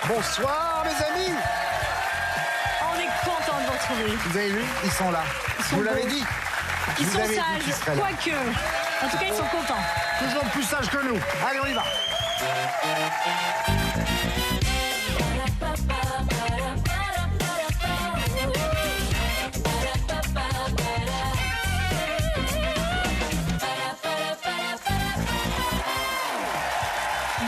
Bonsoir mes amis. On est content de vous retrouver. Vous avez vu, ils sont là. Vous l'avez dit. Ils Vous sont avez dit qu'ils sages, seraient là. quoique. En tout cas, ils sont contents. Toujours plus sages que nous. Allez, on y va.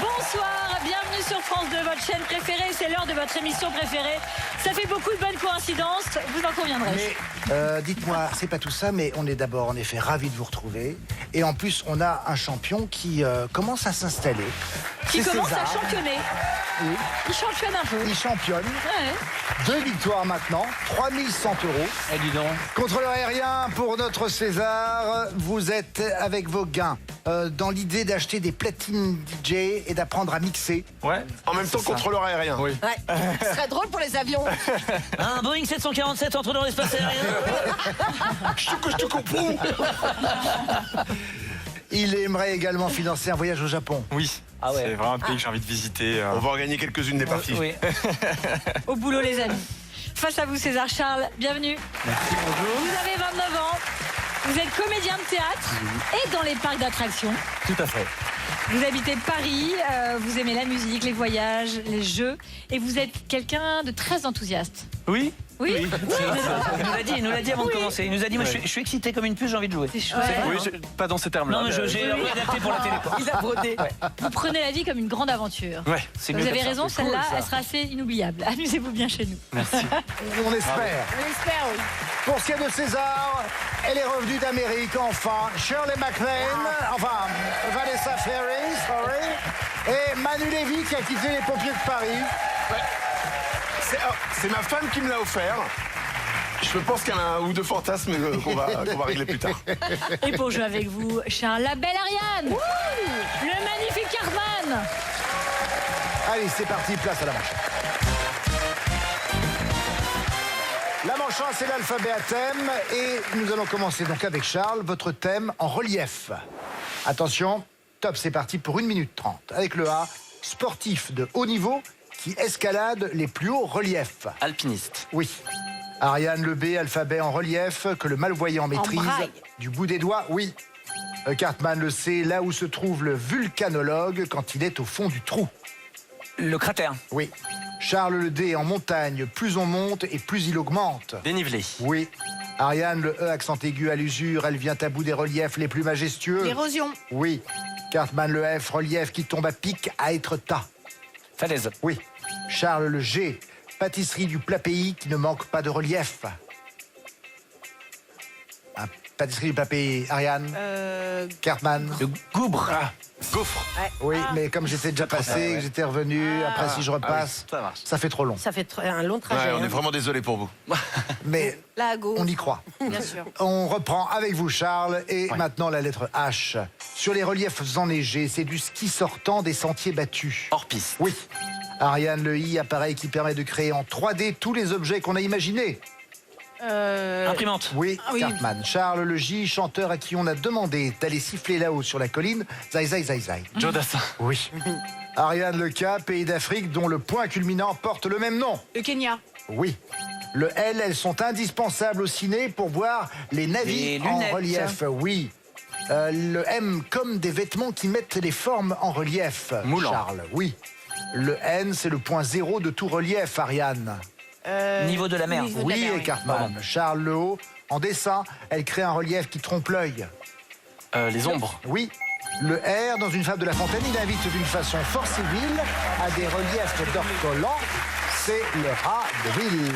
Bonsoir, bienvenue sur France 2, votre chaîne préférée. C'est l'heure de votre émission préférée. Ça fait beaucoup de bonnes coïncidences, vous en conviendrez. Mais dites-moi, c'est pas tout ça, mais on est d'abord en effet ravis de vous retrouver. Et en plus, on a un champion qui commence à s'installer. Qui C'est commence César. à championner. Oui. Il championne un peu. Il championne. Ouais. 2 victoires maintenant, 3100 €. Eh, dis donc. Contrôleur aérien pour notre César, vous êtes avec vos gains dans l'idée d'acheter des platines DJ et d'apprendre à mixer. Ouais. En même temps, contrôleur aérien. Oui. Ouais. Ce serait drôle pour les avions. Un Boeing 747 entre dans l'espace aérien. Je te comprends. Il aimerait également financer un voyage au Japon. Oui, Ah ouais. c'est vraiment un pays que j'ai envie de visiter. On va en gagner quelques-unes des parties. Oui. Au boulot, les amis. Face à vous, César Charles, bienvenue. Merci, bonjour. Vous avez 29 ans. Vous êtes comédien de théâtre et dans les parcs d'attractions. Tout à fait. Vous habitez Paris, vous aimez la musique, les voyages, les jeux, et vous êtes quelqu'un de très enthousiaste. Oui. Oui, Il nous l'a dit avant de commencer. Il nous a dit, moi, je suis excité comme une puce, j'ai envie de jouer. C'est chouette. Oui, pas dans ces termes-là. Non, mais j'ai adapté pour la télé. quoi. Il a brodé. Vous prenez la vie comme une grande aventure. Ouais, C'est Vous mieux avez comme ça. raison, c'est cool, celle-là, ça. elle sera assez inoubliable. Amusez-vous bien chez nous. merci. On espère. On espère, oui. Pour ce qui est de César, elle est revenue d'Amérique, enfin. Shirley MacLaine, enfin, Vanessa Ferry, sorry. Et Manu Lévy qui a quitté les pompiers de Paris. C'est ma femme qui me l'a offert. Je pense qu'il y en a un ou deux fantasmes qu'on va régler plus tard. Et pour jouer avec vous, Charles, la belle Ariane, le magnifique Cartman. Allez, c'est parti, place à la manche. La manche 1, c'est l'alphabet à thème. Et nous allons commencer donc avec Charles, votre thème en relief. Attention, top, c'est parti pour 1 minute 30. Avec le A, sportif de haut niveau qui escalade les plus hauts reliefs. Alpiniste. Oui. Ariane, le B, alphabet en relief, que le malvoyant maîtrise. braille. Du bout des doigts, oui. Cartman, le C, là où se trouve le vulcanologue quand il est au fond du trou. Le cratère. Oui. Charles, le D, en montagne, plus on monte et plus il augmente. Dénivelé. Oui. Ariane, le E, accent aigu à l'usure, elle vient à bout des reliefs les plus majestueux. L'érosion. Oui. Cartman, le F, relief qui tombe à pic à être tas. Falaise. Oui. Charles, le G, pâtisserie du plat pays qui ne manque pas de relief. Ah, pâtisserie du plat pays, Ariane, Cartman. Le goubre. Gouffre. Oui, mais comme j'étais déjà passé, que j'étais revenu, après si je repasse, ça marche. ça fait trop long. Ça fait un long trajet. Ouais, on est hein. vraiment désolé pour vous. Mais Là, à gauche. on y croit. Bien sûr. On reprend avec vous, Charles, et maintenant la lettre H. Sur les reliefs enneigés, c'est du ski sortant des sentiers battus. Hors piste. Oui. Ariane, le I, appareil qui permet de créer en 3D tous les objets qu'on a imaginés. Imprimante. Oui, oui. Cartman. Charles, le J, chanteur à qui on a demandé d'aller siffler là-haut sur la colline. Zai, zai, zai, zai. Joe Dassin. Oui. Ariane, le K, pays d'Afrique dont le point culminant porte le même nom. Le Kenya. Oui. Le L, elles sont indispensables au ciné pour voir les navires Les en lunettes. relief. Oui. Le M, comme des vêtements qui mettent les formes en relief. Moulant. Charles, oui. Le N, c'est le point zéro de tout relief, Ariane. Niveau de la mer. Niveau de Oui, la mer, et oui. Cartman. Charles, le haut, en dessin, elle crée un relief qui trompe l'œil. Les ombres. Oui. Le R, dans une fable de La Fontaine, il invite d'une façon fort civile à des reliefs d'or collant. C'est le rat de ville.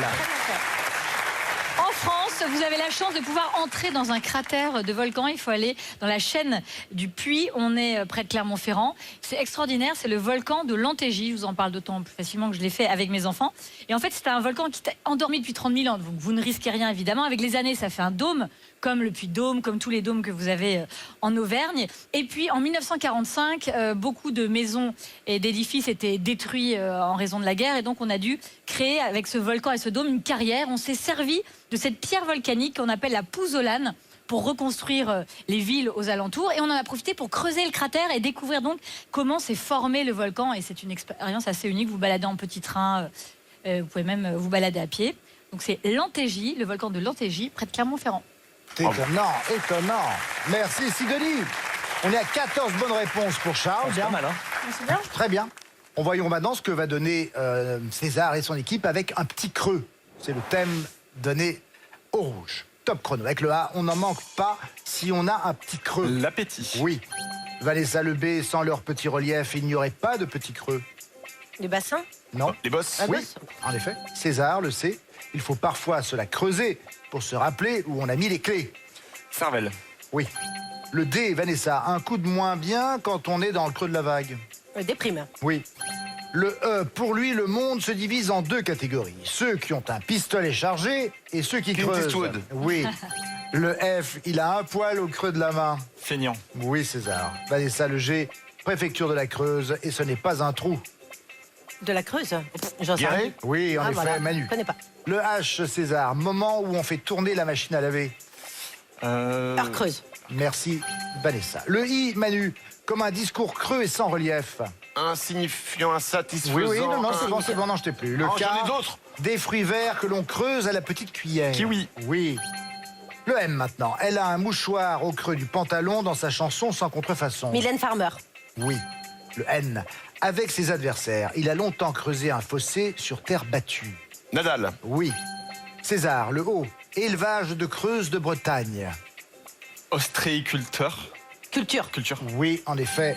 En France, vous avez la chance de pouvoir entrer dans un cratère de volcan. Il faut aller dans la chaîne du Puy. On est près de Clermont-Ferrand. C'est extraordinaire. C'est le volcan de l'Antégie. Je vous en parle d'autant plus facilement que je l'ai fait avec mes enfants. Et en fait, c'est un volcan qui est endormi depuis 30 000 ans. Donc, vous ne risquez rien, évidemment. Avec les années, ça fait un dôme, comme le Puy-de-Dôme, comme tous les dômes que vous avez en Auvergne. Et puis, en 1945, beaucoup de maisons et d'édifices étaient détruits en raison de la guerre. Et donc, on a dû créer, avec ce volcan et ce dôme, une carrière. On s'est servi de cette pierre volcanique qu'on appelle la pouzzolane pour reconstruire les villes aux alentours. Et on en a profité pour creuser le cratère et découvrir donc comment s'est formé le volcan. Et c'est une expérience assez unique. Vous baladez en petit train, vous pouvez même vous balader à pied. Donc c'est l'Antégie, le volcan de l'Antégie, près de Clermont-Ferrand. Étonnant, étonnant. Merci Sidonie. On est à 14 bonnes réponses pour Charles. C'est pas mal, hein. C'est bien. Très bien. On voyons maintenant ce que va donner César et son équipe avec un petit creux. C'est le thème donné au rouge. Top chrono. Avec le A, on n'en manque pas si on a un petit creux. L'appétit. Oui. Vanessa, le B, sans leur petit relief, il n'y aurait pas de petit creux. Les bassins. Non. Les boss. Oui, en effet. César, le C, il faut parfois se la creuser pour se rappeler où on a mis les clés. Cervelle. Oui. Le D, Vanessa, un coup de moins bien quand on est dans le creux de la vague. Déprime. Oui. Le E, pour lui, le monde se divise en deux catégories. Ceux qui ont un pistolet chargé et ceux qui Clint creusent. Eastwood. Oui. Le F, il a un poil au creux de la main. Feignant. Oui, César. Vanessa, le G, préfecture de la Creuse, et ce n'est pas un trou. De la Creuse. J'en sais Guéret rien. Oui, en effet, voilà. Manu. Je connais pas. Le H, César, moment où on fait tourner la machine à laver. Heure creuse. Merci, Vanessa. Le I, Manu, comme un discours creux et sans relief. Insignifiant, insatisfaisant. Oui, non, c'est bon, non, je t'ai plus. Le Oh, K, j'en ai d'autres. des fruits verts que l'on creuse à la petite cuillère. Kiwi. Oui. Le M maintenant. Elle a un mouchoir au creux du pantalon dans sa chanson Sans contrefaçon. Mylène Farmer. Oui. Le N. Avec ses adversaires, il a longtemps creusé un fossé sur terre battue. Nadal. Oui. César, le O. Élevage de Creuse de Bretagne. Ostréiculteur. Culture. Culture. Oui, en effet.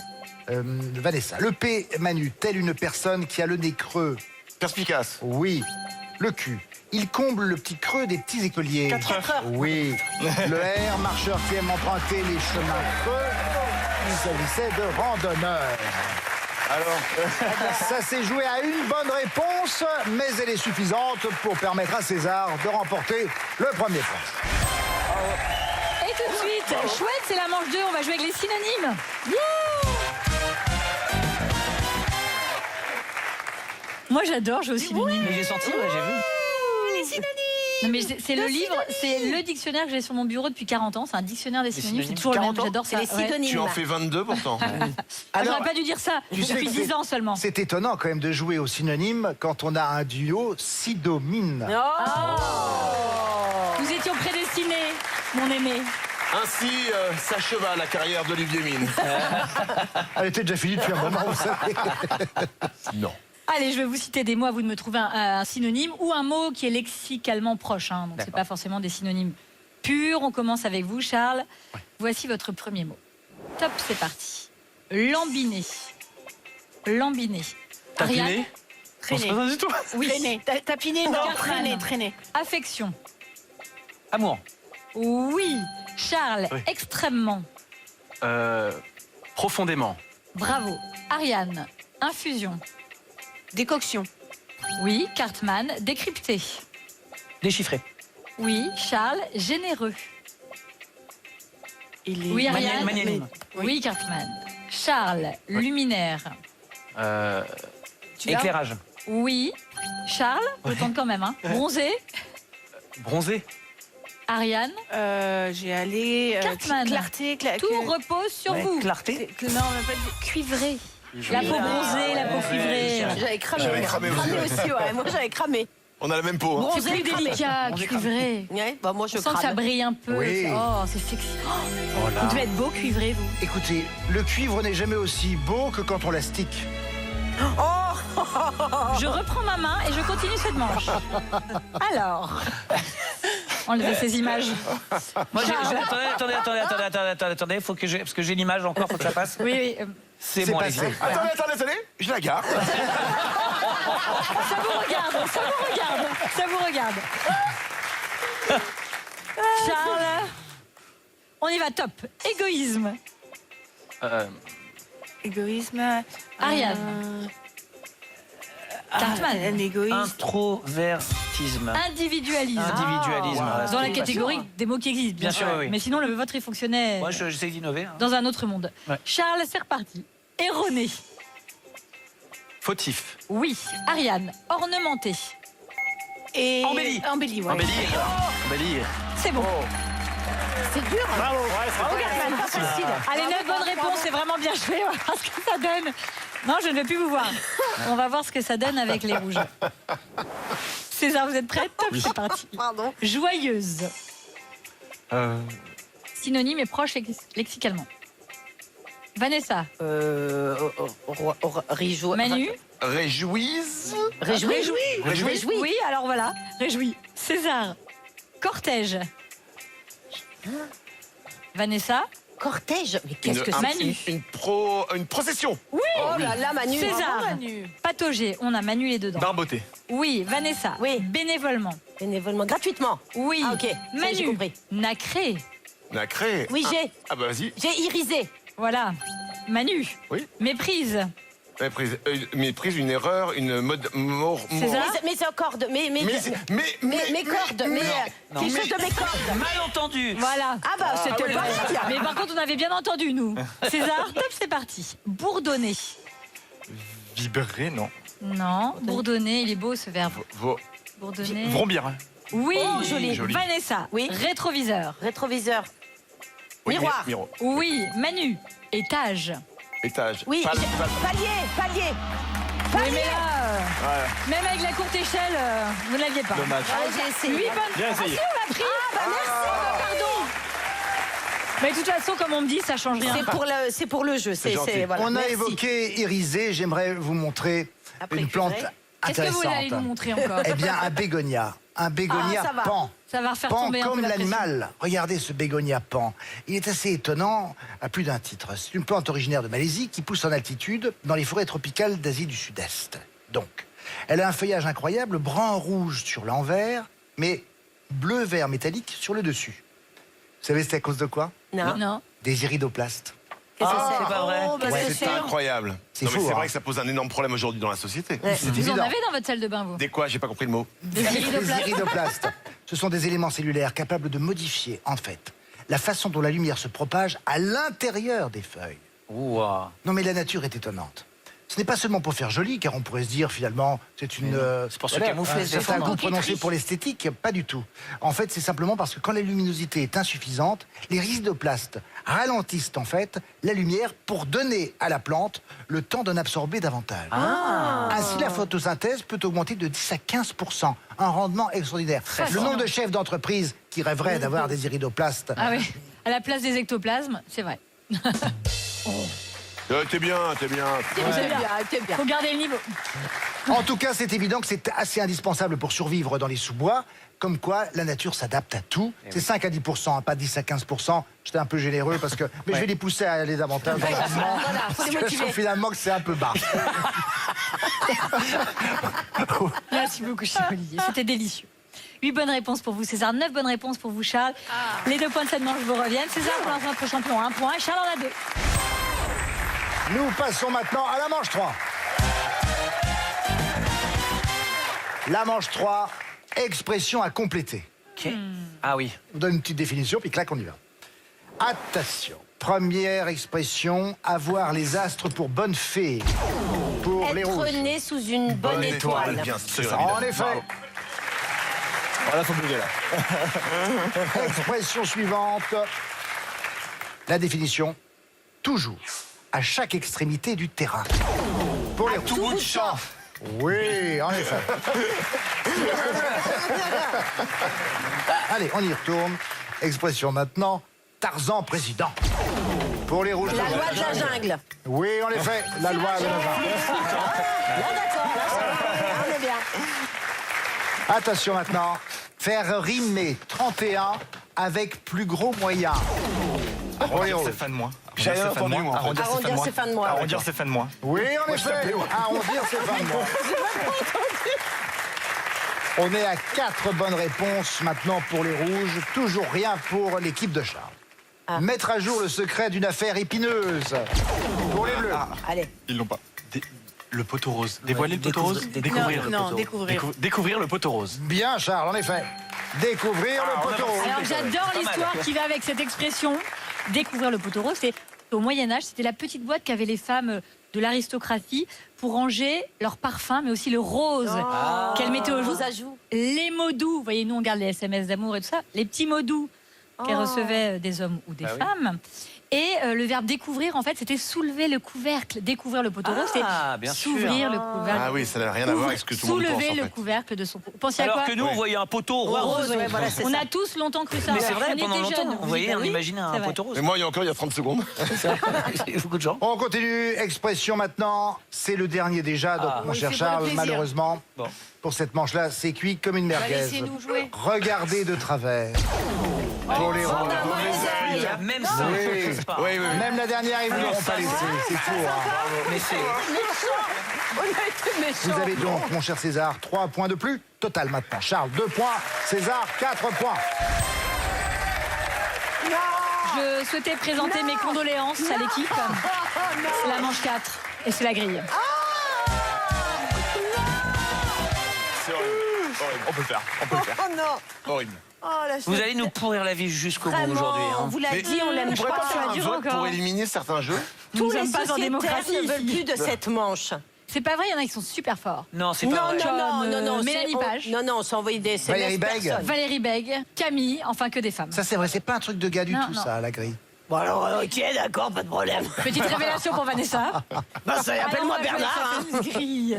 Vanessa. Le P, Manu, telle une personne qui a le nez creux. Perspicace. Oui. Le Q. Il comble le petit creux des petits écoliers. 4 heures. Oui. Le R, marcheur qui aime emprunter les chemins creux. Il s'agissait de randonneurs. Alors, ça s'est joué à une bonne réponse, mais elle est suffisante pour permettre à César de remporter le premier point. Et tout de suite, chouette, c'est la manche 2, on va jouer avec les synonymes. Yeah. Moi j'adore jouer aux synonymes. Mais j'ai senti, ouais, j'ai vu. Non, mais c'est le livre, c'est le dictionnaire que j'ai sur mon bureau depuis 40 ans. C'est un dictionnaire des synonymes, c'est toujours le même. 40 ans. J'adore ça. C'est les Ouais. synonymes. Tu en fais 22 pourtant. Ah, j'aurais pas dû dire ça. tu sais Depuis que 10 ans seulement. C'est étonnant quand même de jouer aux synonymes quand on a un duo sidomine. Nous étions prédestinés, mon aimé. Ainsi s'acheva la carrière d'Olivier Mine. Elle était déjà finie depuis un moment, vous savez. Non. Allez, je vais vous citer des mots, à vous de me trouver un synonyme ou un mot qui est lexicalement proche. Hein, donc c'est pas forcément des synonymes purs. On commence avec vous, Charles. Voici votre premier mot. Top, c'est parti. Lambiné. Lambiné. Ariane. Tapiné. Non, c'est Traîner. pas ça du tout. Oui. Traîner. Tapiner, non. Cartman. Traîner, traîner. Affection. Amour. Oui. Charles, Oui. extrêmement. Profondément. Bravo. Ariane, infusion. Décoction. Oui. Cartman, décrypté. Déchiffré. Oui. Charles, généreux. Oui, Ariane. Magnanime. Oui, Cartman. Charles, luminaire. Éclairage. Oui. Charles, je tente quand même. Hein. Bronzé. Bronzé. Ariane, J'ai allé. Cartman. Clarté. tout repose sur Ouais, vous. Clarté. Non, mais pas de... Cuivré. La peau bronzée, la peau cuivrée. J'avais cramé. J'avais cramé aussi. Ouais. Moi, j'avais cramé. On a la même peau. Hein. C'est plus délicat, cuivré. Ouais, bah, moi, je On sent que ça crame. brille un peu. Oui. Oh, c'est sexy. Oh, vous devez être beau cuivré, vous. Écoutez, le cuivre n'est jamais aussi beau que quand on l'astique. Je reprends ma main et je continue cette manche. Alors, enlevez ces images. Moi, attendez, faut que parce que j'ai l'image encore, faut que ça passe. Oui, oui. C'est C'est bon, passé. allez-y. Attendez, je la garde. Ça vous regarde, ça vous regarde, ça vous regarde. Charles, on y va, top. Égoïsme. Égoïsme. Ariane. Cartman. Un égoïsme. Introvertisme. Individualisme. Individualisme. voilà, Dans la c'était catégorie facile. des mots qui existent, bien, Bien sûr, oui. Mais sinon, le vôtre, il fonctionnait Moi, j'essaie d'innover. Hein. dans un autre monde. Ouais. Charles, c'est reparti. Erroné. Fautif. Oui. Ariane, ornementé. Et... Embellie. Embellie, ouais. Embellir. Embellir. C'est bon. C'est dur. Bravo. Bravo, Carmen, pas facile. Allez, 9 bonnes réponses, c'est vraiment bien joué. On va voir ce que ça donne. Non, je ne veux plus vous voir. On va voir ce que ça donne avec les rouges. César, vous êtes prête? C'est parti. Pardon. Joyeuse. Synonyme et proche lexicalement. Vanessa. Manu. Réjouise. Réjouis. Oui, alors voilà. Réjouis. César. Cortège. Vanessa. Cortège. Mais qu'est-ce que Manu. Une procession. Oui. Oh là là, Manu. César. Bravo, Manu. Patauger. On a Manu les dedans. Barboté. Oui. Vanessa. Oui. Bénévolement. Bénévolement. Gratuitement. Oui. Ah, ok. Ça, j'ai Manu. compris. Nacré. Nacré. Oui, j'ai. Ah bah vas-y. J'ai irisé. Voilà. Manu. Oui. Méprise. Méprise, une erreur, une mode. César. Mes cordes. Mes cordes. Quelque chose de mes cordes. Malentendu. Voilà. Ah bah, c'était pas mal. Mais par contre, on avait bien entendu, nous. César, top, c'est parti. Bourdonner. Vibrer, non. Non, bourdonner, il est beau ce verbe. Bourdonner. Vrombir. Oui, Oh, joli. Vanessa. Oui. Rétroviseur. Rétroviseur. Oui, Miroir. Oui, Manu. Étage. Étage. Oui. Palier. Oui, mais là, même avec la courte échelle, vous ne l'aviez pas. Dommage. J'ai essayé. 8 bonnes. Bien Ah essayé. si, on l'a pris. Pardon. Mais de toute façon, comme on me dit, ça change rien. C'est pour le jeu. gentil. Voilà. On a Merci. évoqué irisé. J'aimerais vous montrer Après une plante curé. Qu'est-ce que vous allez intéressante. nous montrer encore? Eh bien, un bégonia. Un bégonia Ah, ça va. pan. Ça va refaire Pan tomber un peu comme la pression. l'animal. Regardez ce bégonia pan. Il est assez étonnant à plus d'un titre. C'est une plante originaire de Malaisie qui pousse en altitude dans les forêts tropicales d'Asie du Sud-Est. Donc, elle a un feuillage incroyable, brun-rouge sur l'envers, mais bleu-vert métallique sur le dessus. Vous savez c'est à cause de quoi? Non. Des iridoplastes. Qu'est-ce que c'est pas vrai. Oh, bah, Ouais, c'est C'est sûr. incroyable. C'est Non, mais fou, c'est hein. vrai que ça pose un énorme problème aujourd'hui dans la société. Ouais. C'est Vous en évident. avez dans votre salle de bain, vous? Des quoi? J'ai pas compris le mot. Des Les iridoplastes. iridoplastes, ce sont des éléments cellulaires capables de modifier, en fait, la façon dont la lumière se propage à l'intérieur des feuilles. Ouah. Non, mais la nature est étonnante. Ce n'est pas seulement pour faire joli, car on pourrait se dire finalement, c'est une. C'est pour se camoufler, se C'est un défendre. goût prononcé pour l'esthétique, pas du tout. En fait, c'est simplement parce que quand la luminosité est insuffisante, les iridoplastes ralentissent en fait la lumière pour donner à la plante le temps d'en absorber davantage. Ainsi, la photosynthèse peut augmenter de 10 à 15%, un rendement extraordinaire. Le nombre de chefs d'entreprise qui rêveraient d'avoir des iridoplastes. Ah oui, à la place des ectoplasmes, c'est vrai. T'es bien. T'es bien. Faut garder le niveau. En tout cas, c'est évident que c'est assez indispensable pour survivre dans les sous-bois. Comme quoi, la nature s'adapte à tout. C'est 5 à 10%, hein, pas 10 à 15%. J'étais un peu généreux parce que... Mais je vais les pousser à aller davantage dans le rendement, Voilà, faut parce les que je motiver. trouve finalement que c'est un peu bas. Merci beaucoup, cher Olivier. C'était délicieux. 8 bonnes réponses pour vous, César. 9 bonnes réponses pour vous, Charles. Les 2 points de cette manche vous reviennent. César, pour l'instant, notre champion, 1 point. Et Charles en a 2. Nous passons maintenant à la manche 3. La manche 3, expression à compléter. Ok. Ah oui. Je vous donne une petite définition, puis clac, on y va. Attention. Première expression, avoir les astres pour bonne fée. Pour les Être rouges. né sous une bonne étoile. Bien sûr. En évidemment. effet. Voilà, faut bouger là. Expression suivante. La définition. Toujours. À chaque extrémité du terrain. Pour les Tout rouges. bout de champ. Oui, en effet. Allez, on y retourne. Expression maintenant. Tarzan président. Pour les rouges. La loi de la jungle. Oui, en effet, la loi de la jungle. Là, d'accord. Là, ça va. On est bien. Attention maintenant. Faire rimer 31 avec plus gros moyens. Pour les Arrondir rouges. ses fins de mois. J'avais entendu, moi, en fait. Arrondir ses fins de mois. Arrondir ses fins de mois. Oui, en effet. Arrondir ses fins de mois. On est à 4 bonnes réponses maintenant pour les rouges. Toujours rien pour l'équipe de Charles. Mettre à jour le secret d'une affaire épineuse. Pour les bleus. Allez. Ils l'ont pas. Le poteau rose. Dévoiler le poteau rose. Découvrir. Non, découvrir. Découvrir le poteau rose. Bien, Charles, en effet. Découvrir le poteau rose. Alors j'adore l'histoire qui va avec cette expression. Découvrir le poteau rose, c'est au Moyen-Âge, c'était la petite boîte qu'avaient les femmes de l'aristocratie pour ranger leur parfum, mais aussi le rose qu'elles mettaient au jour. Rose à joues. Les mots doux, vous voyez, nous on garde les SMS d'amour et tout ça, les petits mots doux qu'elle recevait des hommes ou des femmes. Et le verbe découvrir, en fait, c'était soulever le couvercle. Découvrir le poteau rose, c'est s'ouvrir le couvercle. Ah oui, ça n'a rien à voir avec ce que tout le monde pense. Soulever en le fait. couvercle de son pot. Pensez à Alors quoi? que nous, on voyait un poteau rose. Voilà, On a tous longtemps cru ça. Mais c'est vrai, On pendant était longtemps, jeunes. on voyait, on Oui, imaginait c'est un vrai. poteau rose. Mais moi, il y a 30 secondes. Il y a beaucoup de gens. On continue. Expression maintenant. C'est le dernier déjà. Donc, mon cher c'est pour le Charles, plaisir. malheureusement, Bon. pour cette manche-là, c'est cuit comme une merguez. laissez-nous jouer. Regardez de travers. Pour les ronds. Il y a même ça. Oui. C'est pas- Oui, oui, oui. Même la dernière, ils ne l'auront pas laissé. C'est fou. Hein. Mais c'est. On a été méchants. Vous avez donc, mon cher César, 3 points de plus. Total maintenant. Charles, 2 points. César, 4 points. Je souhaitais présenter mes condoléances à l'équipe. C'est la manche 4 et c'est la grille. C'est horrible. Horrible. On peut le faire. On peut le faire. Oh non. Horrible. Oh, la Vous allez nous pourrir la vie jusqu'au bout Vraiment, aujourd'hui. on Hein. vous l'a Mais dit, on l'aime on pourrait pas. pas faire un dur vote encore. pour éliminer certains jeux? Nous Tous ne les sommes pas en sociétaires démocratie ne veulent ici. plus de cette manche. C'est pas vrai, il y en a qui sont super forts. Non, c'est Non, pas vrai. non, Mélanie c'est- Page. Non, on s'est envoyé des SMS. Valérie Bègue. personne. Valérie Bègue, Camille, enfin que des femmes. Ça, c'est vrai. C'est pas un truc de gars du Non, tout, non. ça, la grille. Bon, alors, ok, d'accord, pas de problème. Petite révélation pour Vanessa. Bah, ça, appelle-moi Alors, on va Bernard. jouer sur cette grille.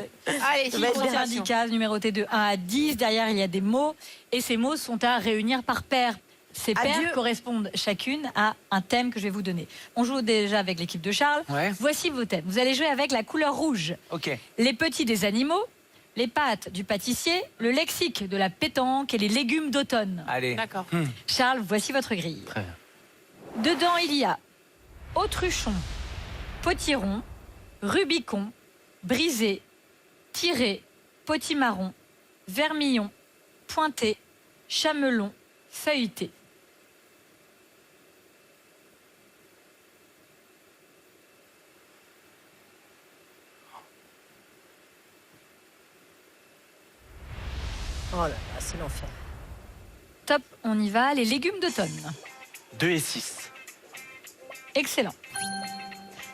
Allez, Qui contient 10 cases numérotées de 1 à 10. Derrière, il y a des mots. Et ces mots sont à réunir par paires. Ces paires Adieu. correspondent chacune à un thème que je vais vous donner. On joue déjà avec l'équipe de Charles. Ouais. Voici vos thèmes. Vous allez jouer avec la couleur rouge. Ok. Les petits des animaux, les pâtes du pâtissier, le lexique de la pétanque et les légumes d'automne. Allez. D'accord. Charles, voici votre grille. Très bien. Dedans, il y a autruchon, potiron, rubicon, brisé, tiré, potimarron, vermillon, pointé, chamelon, feuilleté. Oh là là, c'est l'enfer. Top, on y va. Les légumes d'automne. 2 et 6. Excellent.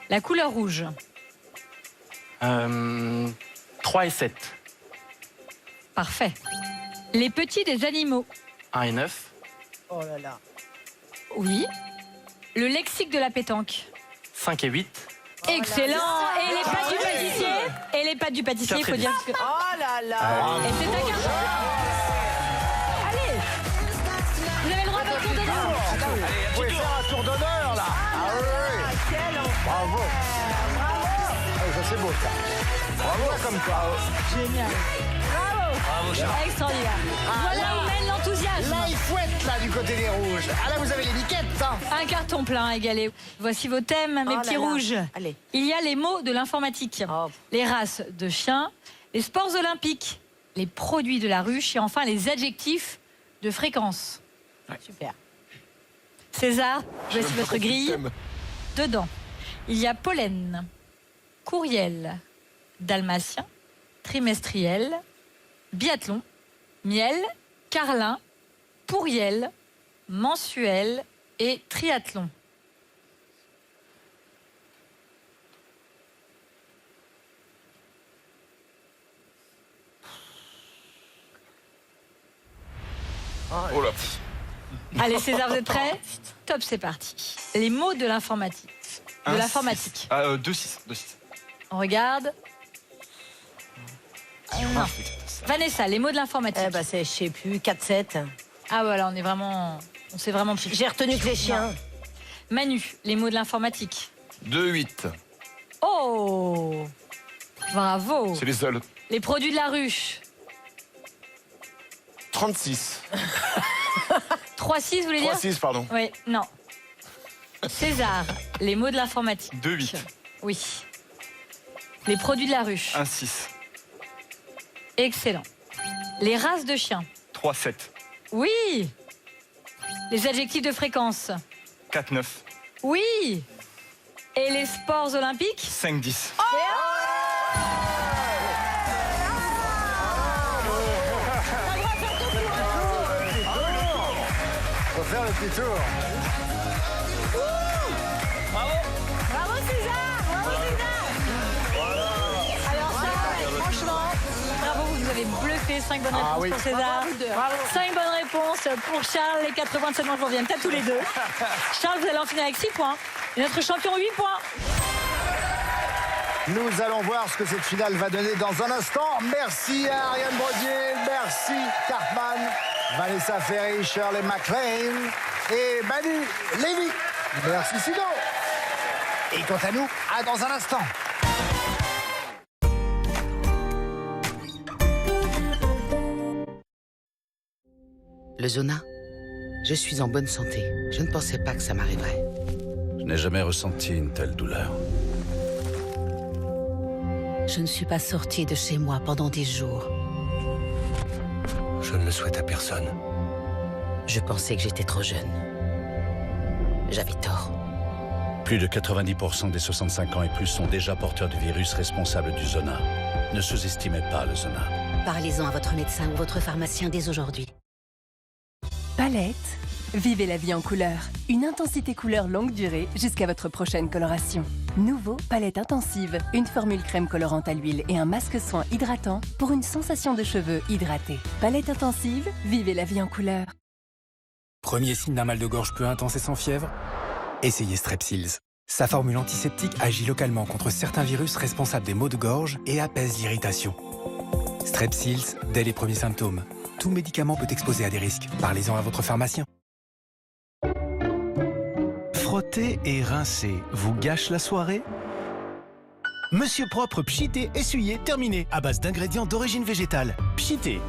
La couleur rouge. 3 et 7. Parfait. Les petits des animaux. 1 et 9. Oh là là. Oui. Le lexique de la pétanque. 5 et 8. Excellent. Et les pâtes du pâtissier. Et les pâtes du pâtissier, il faut dire que... Oh là là. Et c'est un garçon. Allez. Vous avez le droit à votre tour d'honneur. Vous pouvez faire un tour d'honneur, là. Ah oui, oui. Quel enfer. Bravo. Ah, ça, c'est beau, ça. Bravo, comme quoi. Génial. Bravo, Charles. Extraordinaire. Voilà où mène l'enthousiasme. Là, il fouette, là, du côté des rouges. Ah, là, vous avez les liquettes, hein. Un carton plein à égaler. Voici vos thèmes, mes Oh là petits là. rouges. Allez. Il y a les mots de l'informatique, Oh. les races de chiens, les sports olympiques, les produits de la ruche et enfin les adjectifs de fréquence. Super. César, voici votre grille. Thème. Dedans, il y a pollen, courriel, dalmatien, trimestriel, biathlon, miel, carlin, pourriel, mensuel et triathlon. Oh là. Allez César, vous êtes prêts? Top, c'est parti. Les mots de l'informatique. De l'informatique. 2, 6. 2, 6. On regarde. Non. Vanessa, les mots de l'informatique. Eh ben, c'est, je sais plus, 4-7. Ah voilà, on s'est vraiment pris. J'ai retenu que les chiens. Manu, les mots de l'informatique. 2, 8. Oh, bravo. C'est les seuls. Les produits de la ruche. 36. 3-6, vous voulez dire? 3, 6, pardon. Oui, non. César, les mots de l'informatique. 2, 8. Oui. Les produits de la ruche. 1, 6. Excellent. Les races de chiens. 3, 7. Oui. Les adjectifs de fréquence. 4, 9. Oui. Et les sports olympiques. 5, 10. Faut faire le petit tour. Bravo César. Bravo César. Alors ça, franchement, bravo, vous nous avez bluffé. 5 bonnes réponses oui. pour César. 5 bonnes réponses. réponse pour Charles. Les 4 points de cette manche vous reviennent à tous les deux. Charles, vous allez en finir avec 6 points. Et notre champion, 8 points. Nous allons voir ce que cette finale va donner dans un instant. Merci à Ariane Brodier, merci Cartman, Vanessa Ferry, Shirley MacLaine et Manu Lévy. Merci Sido. Et quant à nous, à dans un instant. Le Zona, je suis en bonne santé. Je ne pensais pas que ça m'arriverait. Je n'ai jamais ressenti une telle douleur. Je ne suis pas sortie de chez moi pendant 10 jours. Je ne le souhaite à personne. Je pensais que j'étais trop jeune. J'avais tort. Plus de 90% des 65 ans et plus sont déjà porteurs du virus responsable du Zona. Ne sous-estimez pas le Zona. Parlez-en à votre médecin ou votre pharmacien dès aujourd'hui. Palette, vivez la vie en couleur. Une intensité couleur longue durée jusqu'à votre prochaine coloration. Nouveau Palette Intensive, une formule crème colorante à l'huile et un masque soin hydratant pour une sensation de cheveux hydratés. Palette Intensive, vivez la vie en couleur. Premier signe d'un mal de gorge peu intense et sans fièvre? Essayez Strepsils. Sa formule antiseptique agit localement contre certains virus responsables des maux de gorge et apaise l'irritation. Strepsils, dès les premiers symptômes. Tout médicament peut exposer à des risques. Parlez-en à votre pharmacien. Frotter et rincer vous gâche la soirée? Monsieur Propre Pchité Essuyé terminé à base d'ingrédients d'origine végétale. Pchité,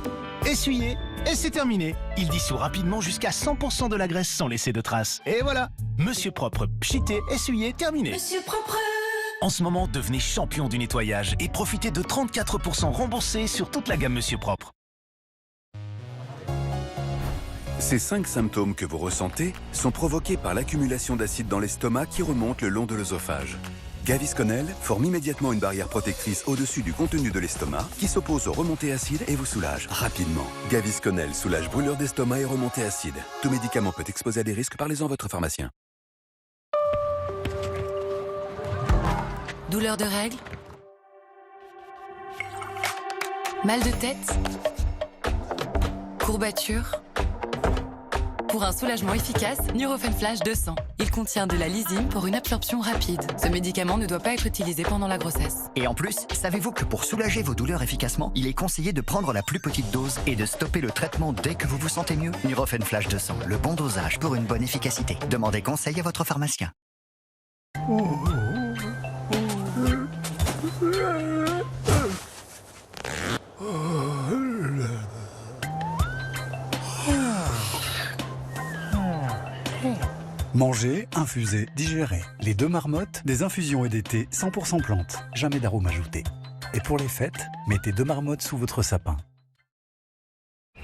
essuyez et c'est terminé. Il dissout rapidement jusqu'à 100% de la graisse sans laisser de traces. Et voilà, Monsieur Propre Pchité Essuyé terminé. Monsieur Propre. En ce moment, devenez champion du nettoyage et profitez de 34% remboursés sur toute la gamme Monsieur Propre. Ces 5 symptômes que vous ressentez sont provoqués par l'accumulation d'acide dans l'estomac qui remonte le long de l'œsophage. Gavisconel forme immédiatement une barrière protectrice au-dessus du contenu de l'estomac qui s'oppose aux remontées acides et vous soulage rapidement. Gavisconel soulage brûlure d'estomac et remontées acides. Tout médicament peut exposer à des risques, parlez-en à votre pharmacien. Douleur de règles? Mal de tête? Courbature? Pour un soulagement efficace, Nurofen Flash 200. Il contient de la lysine pour une absorption rapide. Ce médicament ne doit pas être utilisé pendant la grossesse. Et en plus, savez-vous que pour soulager vos douleurs efficacement, il est conseillé de prendre la plus petite dose et de stopper le traitement dès que vous vous sentez mieux? Nurofen Flash 200, le bon dosage pour une bonne efficacité. Demandez conseil à votre pharmacien. Manger, infuser, digérer. Les 2 marmottes, des infusions et des thés 100% plantes. Jamais d'arôme ajouté. Et pour les fêtes, mettez 2 marmottes sous votre sapin.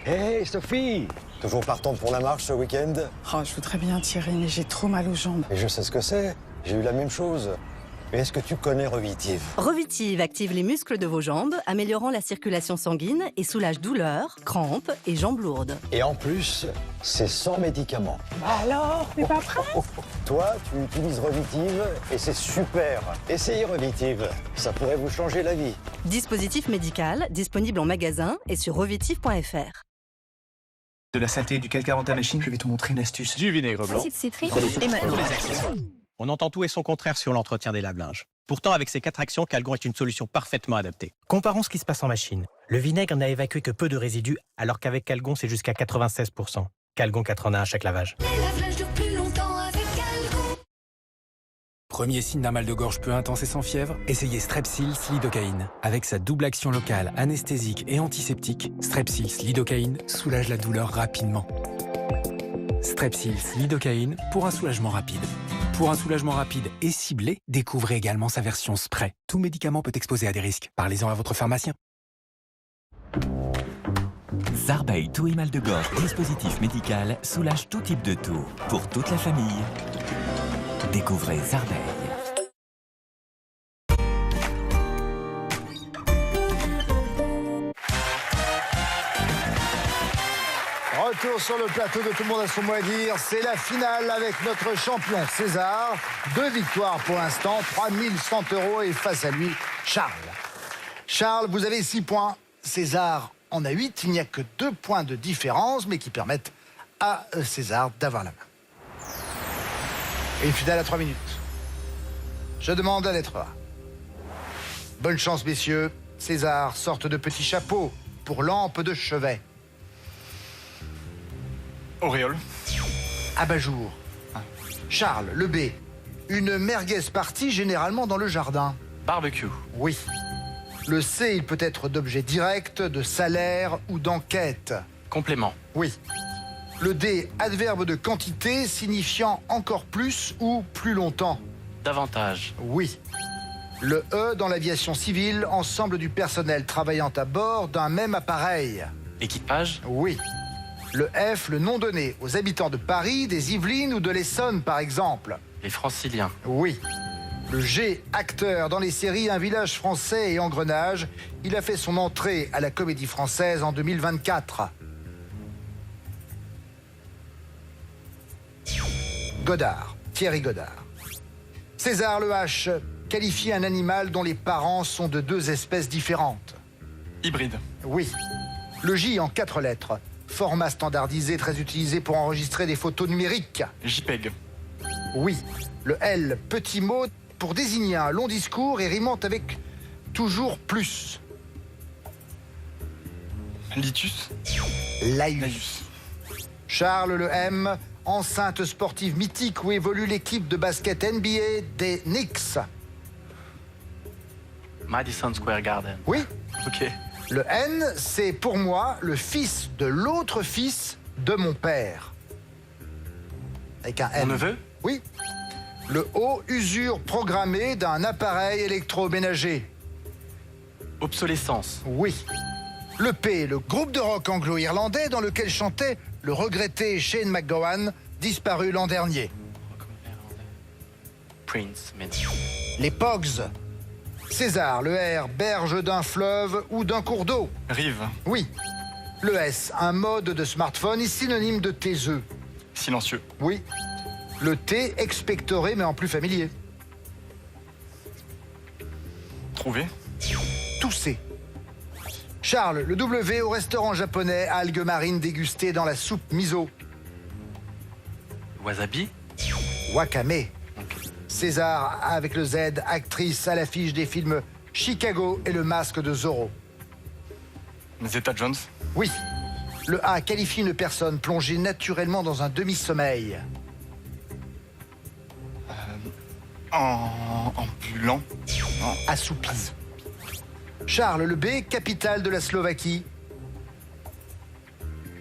Hé Sophie, toujours partante pour la marche ce week-end? Oh, je voudrais bien Thierry, mais j'ai trop mal aux jambes. Et je sais ce que c'est, j'ai eu la même chose. Mais est-ce que tu connais Revitive? Revitive active les muscles de vos jambes, améliorant la circulation sanguine et soulage douleurs, crampes et jambes lourdes. Et en plus, c'est sans médicaments. Alors, t'es pas prêt? Toi, tu utilises Revitive et c'est super. Essayez Revitive, ça pourrait vous changer la vie. Dispositif médical, disponible en magasin et sur revitive.fr. De la saleté et du calcaire dans ta machine, je vais te montrer une astuce. Du vinaigre blanc. Acide citrique. Et maintenant les accessoires. On entend tout et son contraire sur l'entretien des lave-linges. Pourtant, avec ces 4 actions, Calgon est une solution parfaitement adaptée. Comparons ce qui se passe en machine. Le vinaigre n'a évacué que peu de résidus, alors qu'avec Calgon, c'est jusqu'à 96%. Calgon 4 en 1 à chaque lavage. Les lave-linges durent plus longtemps avec Calgon. Premier signe d'un mal de gorge peu intense et sans fièvre, essayez Strepsils Lidocaïne. Avec sa double action locale, anesthésique et antiseptique, Strepsils Lidocaïne soulage la douleur rapidement. Strepsils Lidocaïne pour un soulagement rapide. Pour un soulagement rapide et ciblé, découvrez également sa version spray. Tout médicament peut exposer à des risques. Parlez-en à votre pharmacien. Zarbeil toux et mal de gorge, dispositif médical, soulage tout type de toux. Pour toute la famille, découvrez Zarbeil. Retour sur le plateau de Tout le monde a son mot à dire. C'est la finale avec notre champion César. 2 victoires pour l'instant, 3100 € et face à lui, Charles. Charles, vous avez 6 points. César en a 8. Il n'y a que 2 points de différence, mais qui permettent à César d'avoir la main. Et une finale à 3 minutes. Je demande la lettre A. Bonne chance, messieurs. César, sorte de petit chapeau pour lampe de chevet. Auréole. Abat-jour. Charles, le B. Une merguez partie généralement dans le jardin. Barbecue. Oui. Le C, il peut être d'objet direct, de salaire ou d'enquête. Complément. Oui. Le D, adverbe de quantité signifiant encore plus ou plus longtemps. Davantage. Oui. Le E, dans l'aviation civile, ensemble du personnel travaillant à bord d'un même appareil. Équipage. Oui. Le F, le nom donné aux habitants de Paris, des Yvelines ou de l'Essonne, par exemple. Les Franciliens. Oui. Le G, acteur dans les séries Un village français et Engrenage. Il a fait son entrée à la Comédie Française en 2024. Godard, Thierry Godard. César, le H, qualifie un animal dont les parents sont de 2 espèces différentes. Hybride. Oui. Le J en 4 lettres. Format standardisé très utilisé pour enregistrer des photos numériques. JPEG. Oui. Le L, petit mot pour désigner un long discours et rimant avec toujours plus. Litus. Laïus. Charles, le M, enceinte sportive mythique où évolue l'équipe de basket NBA des Knicks. Madison Square Garden. Oui. Ok. Le N, c'est pour moi le fils de l'autre fils de mon père. Avec un N. Mon neveu. Oui. Le O, usure programmée d'un appareil électroménager. Obsolescence. Oui. Le P, le groupe de rock anglo-irlandais dans lequel chantait le regretté Shane MacGowan, disparu l'an dernier. Prince. Les Pogs. César, le R, berge d'un fleuve ou d'un cours d'eau. Rive. Oui. Le S, un mode de smartphone, est synonyme de taiseux. Silencieux. Oui. Le T, expectoré mais en plus familier. Trouvé. Toussé. Charles, le W au restaurant japonais, algues marines dégustées dans la soupe miso. Wasabi. Wakame. César, avec le Z, actrice à l'affiche des films Chicago et Le Masque de Zorro. Zeta Jones. Oui. Le A qualifie une personne plongée naturellement dans un demi-sommeil. Ambulant. Assoupi. Charles, le B, capitale de la Slovaquie.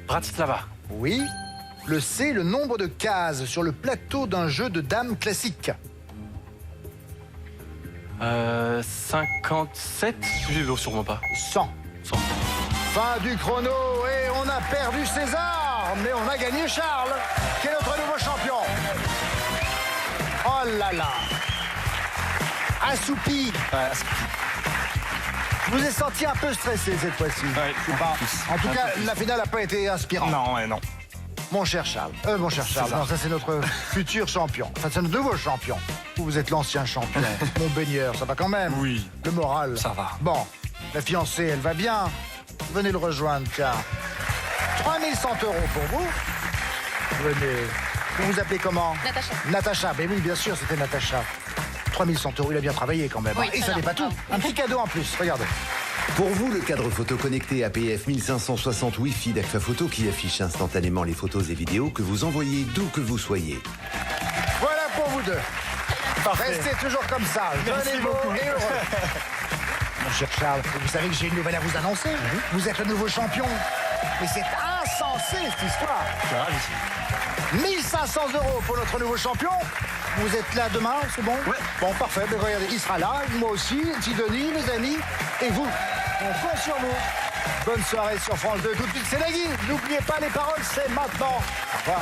Bratislava. Oui. Le C, le nombre de cases sur le plateau d'un jeu de dames classique. 57. Sûrement pas. 100. Fin du chrono et on a perdu César, mais on a gagné Charles, qui est notre nouveau champion. Oh là là. Assoupi. Je vous ai senti un peu stressé cette fois-ci. Ouais, en tout cas, la finale n'a pas été inspirante. Non, non. Mon cher Charles. Non, ça c'est notre futur champion. Enfin, c'est notre nouveau champion. Vous êtes l'ancien champion. Mon baigneur, ça va quand même. Oui. Le moral. Ça va. Bon, la fiancée, elle va bien. Venez le rejoindre, car 3100 € pour vous. Venez. Vous vous appelez comment? Natacha. Natacha, ben oui, bien sûr, c'était Natacha. 3100 €, il a bien travaillé quand même. Oui, Et ça n'est pas tout. Un petit cadeau en plus, regardez. Pour vous, le cadre photo connecté APF 1560 Wi-Fi d'Agfa Photo qui affiche instantanément les photos et vidéos que vous envoyez d'où que vous soyez. Voilà pour vous deux. Parfait. Restez toujours comme ça, jeunes et beaux et heureux. Mon cher Charles, vous savez que j'ai une nouvelle à vous annoncer. Vous êtes le nouveau champion. Mais c'est insensé cette histoire. 1500 € pour notre nouveau champion. Vous êtes là demain, c'est bon? Ouais. Bon, parfait. Ben, regardez, il sera là, moi aussi, Sidonie, mes amis, et vous. On compte sur vous. Bonne soirée sur France 2. Tout de suite, c'est Nagui. N'oubliez pas les paroles, c'est maintenant. Au revoir.